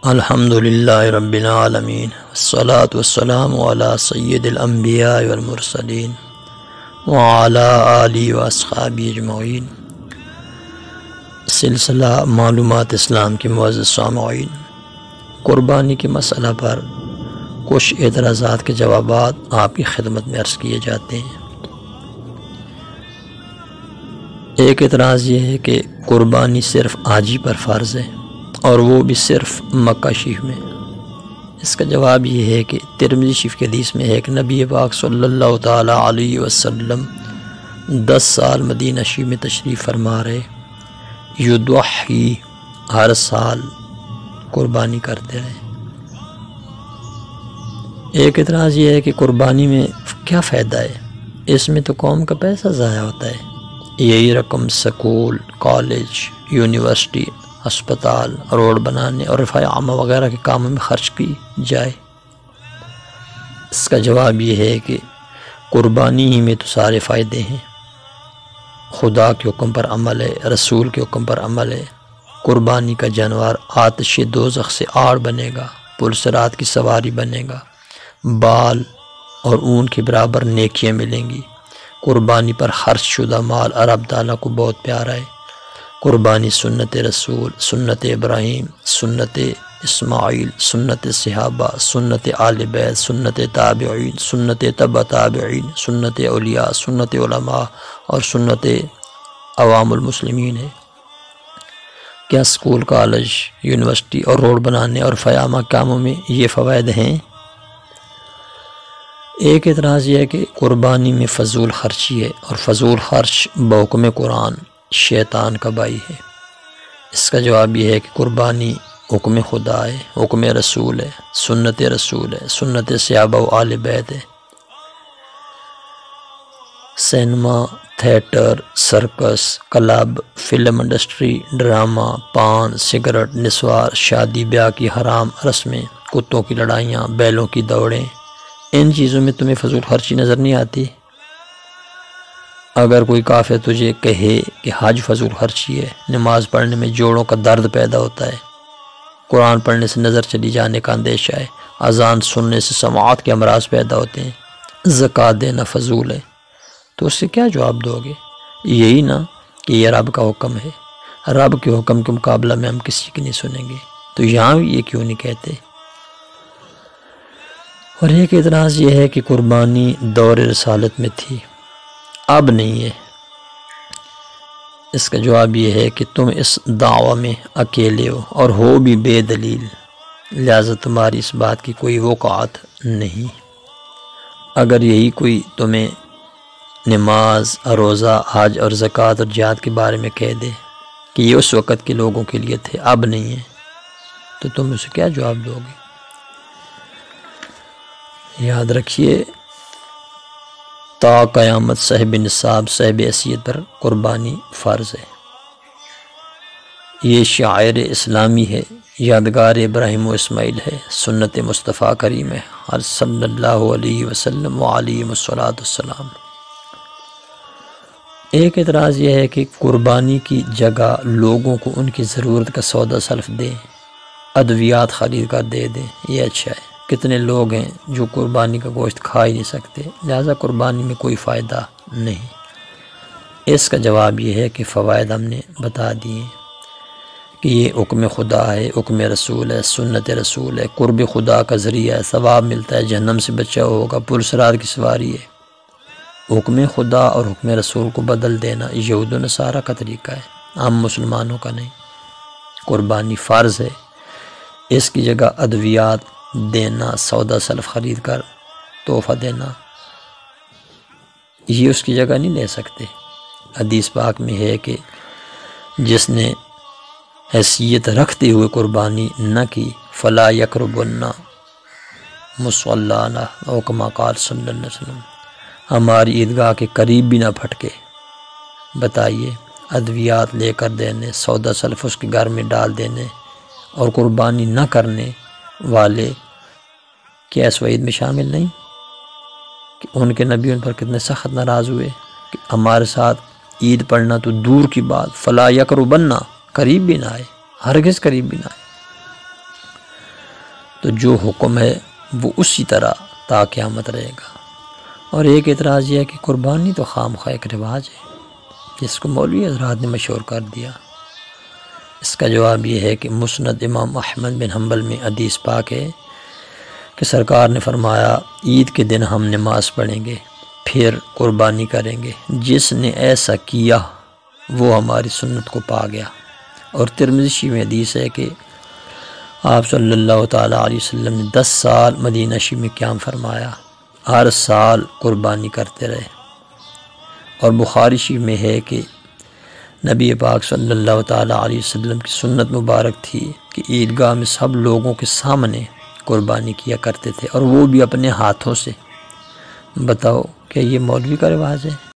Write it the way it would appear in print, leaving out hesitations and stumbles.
الحمدللہ رب العالمین والصلاة والسلام علی سید الانبیاء والمرسلین وعلی آلہ واصحابہ اجمعین۔ سلسلہ معلومات اسلام کے معزز سامعین، قربانی کے مسئلہ پر کچھ اعتراضات کے جوابات آپ کی خدمت میں عرض کیے جاتے ہیں۔ ایک اعتراض یہ ہے کہ قربانی صرف حاجی پر فرض ہے اور وہ بھی صرف مکہ شریف میں۔ اس کا جواب یہ ہے کہ ترمذی شریف کے حدیث میں ہے کہ نبی پاک صلی اللہ تعالی علیہ وسلم 10 سال مدینہ شریف میں تشریف فرما رہے، یضحی ہر سال قربانی کرتے رہے۔ ایک اعتراض یہ ہے کہ قربانی میں کیا فائدہ ہے؟ اس میں تو قوم کا پیسہ ضائع ہوتا ہے، یہی رقم سکول، کالج، یونیورسٹی، ہسپتال، روڈ بنانے اور رفاع عامہ وغیرہ کے کاموں میں خرچ کی جائے۔ اس کا جواب یہ ہے کہ قربانی ہی میں تو سارے فائدے ہیں۔ خدا کے حکم پر عمل ہے، رسول کے حکم پر عمل ہے۔ قربانی کا جانور آتش دوزخ سے آڑ بنے گا، پلسرات کی سواری بنے گا، بال اور اون کے برابر نیکیاں ملیں گی۔ قربانی پر خرچ شدہ مال رب تعالیٰ کو بہت پیارا ہے۔ قربانی سنت رسول، سنت ابراہیم، سنت اسماعیل، سنت صحابہ، سنت آل بیت، سنت تابعین، سنت تبع تابعین، سنت اولیاء، سنت علماء اور سنت عوام المسلمین ہے۔ کیا سکول، کالج، یونیورسٹی اور روڈ بنانے اور رفاع عامہ کاموں میں یہ فوائد ہیں؟ ایک اعتراض یہ ہے کہ قربانی میں فضول خرچی ہے اور فضول خرچ بحکم قرآن شیطان کا بھائی ہے۔ اس کا جواب یہ ہے کہ قربانی حکم خدا ہے، حکم رسول ہے، سنت رسول ہے، سنت صحابہ و آل بیت ہے۔ Cinema, theatre, circus, club, film industry, drama, پان، سگریٹ، نسوار، شادی بیاہ کی حرام رسمیں، کتوں کی لڑائیاں، بیلوں کی دوڑیں، ان چیزوں میں تمہیں فضول خرچی نظر نہیں آتی؟ اگر کوئی کافر تجھے کہے کہ حج فضول خرچی ہے، نماز پڑھنے میں جوڑوں کا درد پیدا ہوتا ہے، قرآن پڑھنے سے نظر چلی جانے کا اندیشہ ہے، اذان سننے سے سماعت کے امراض پیدا ہوتے ہیں، زکوٰۃ دینا فضول ہے، تو اس سے کیا جواب دو گے؟ یہی نا کہ یہ رب کا حکم ہے، رب کے حکم کے مقابلہ میں ہم کسی کی نہیں سنیں گے، تو یہاں بھی یہ کیوں نہیں کہتے؟ اور ایک اعتراض یہ ہے کہ قربانی دور رسالت میں تھی، اب نہیں ہے۔ اس کا جواب یہ ہے کہ تم اس دعوی میں اکیلے ہو اور ہو بھی بے دلیل، لہذا تمہاری اس بات کی کوئی وقعت نہیں۔ اگر یہی کوئی تمہیں نماز، روزہ، حج اور زکوٰۃ اور جہاد کے بارے میں کہہ دے کہ یہ اس وقت کے لوگوں کے لیے تھے، اب نہیں ہے، تو تم اسے کیا جواب دو گے؟ یاد رکھیے، تا قیامت صاحب نصاب، صاحب حیثیت پر قربانی فرض ہے۔ یہ شاعر اسلامی ہے، یادگار ابراہیم و اسماعیل ہے، سنت مصطفیٰ کریم ہے صلی اللہ علیہ وسلم وعلیہ الصلاۃ والسلام۔ ایک اعتراض یہ ہے کہ قربانی کی جگہ لوگوں کو ان کی ضرورت کا سودا سلف دیں، ادویات خرید کر دے دیں، یہ اچھا ہے۔ کتنے لوگ ہیں جو قربانی کا گوشت کھا ہی نہیں سکتے، لہذا قربانی میں کوئی فائدہ نہیں۔ اس کا جواب یہ ہے کہ فوائد ہم نے بتا دیے کہ یہ حکم خدا ہے، حکم رسول ہے، سنت رسول ہے، قرب خدا کا ذریعہ ہے، ثواب ملتا ہے، جہنم سے بچاؤ ہوگا، پرسرات کی سواری ہے۔ حکم خدا اور حکم رسول کو بدل دینا یہود و نصارہ کا طریقہ ہے، ہم مسلمانوں کا نہیں۔ قربانی فرض ہے، اس کی جگہ ادویات دینا، سودا سلف خرید کر تحفہ دینا، یہ اس کی جگہ نہیں لے سکتے۔ حدیث پاک میں ہے کہ جس نے حیثیت رکھتے ہوئے قربانی نہ کی فلا یقربن مصلانا، او کما قال صلی اللہ علیہ وسلم، ہماری عیدگاہ کے قریب بھی نہ پھٹکے۔ بتائیے، ادویات لے کر دینے، سودا سلف اس کے گھر میں ڈال دینے اور قربانی نہ کرنے والے کیا اس وعید میں شامل نہیں کہ ان کے نبی ان پر کتنے سخت ناراض ہوئے کہ ہمارے ساتھ عید پڑھنا تو دور کی بات، فلا یقربن، قریب بھی نہ آئے، ہرگز قریب بھی نہ آئے۔ تو جو حکم ہے وہ اسی طرح تا قیامت رہے گا۔ اور ایک اعتراض یہ ہے کہ قربانی تو خواہ ایک رواج ہے جس کو مولوی حضرات نے مشہور کر دیا۔ اس کا جواب یہ ہے کہ مسند امام احمد بن حنبل میں حدیث پاک ہے کہ سرکار نے فرمایا عید کے دن ہم نماز پڑھیں گے پھر قربانی کریں گے، جس نے ایسا کیا وہ ہماری سنت کو پا گیا۔ اور ترمذی میں حدیث ہے کہ آپ صلی اللہ تعالیٰ علیہ وسلم نے 10 سال مدینہ شریف میں قیام فرمایا، ہر سال قربانی کرتے رہے۔ اور بخاری شریف میں ہے کہ نبی پاک صلی اللہ تعالیٰ علیہ وسلم کی سنت مبارک تھی کہ عیدگاہ میں سب لوگوں کے سامنے قربانی کیا کرتے تھے، اور وہ بھی اپنے ہاتھوں سے۔ بتاؤ کہ یہ مولوی کا رواج ہے؟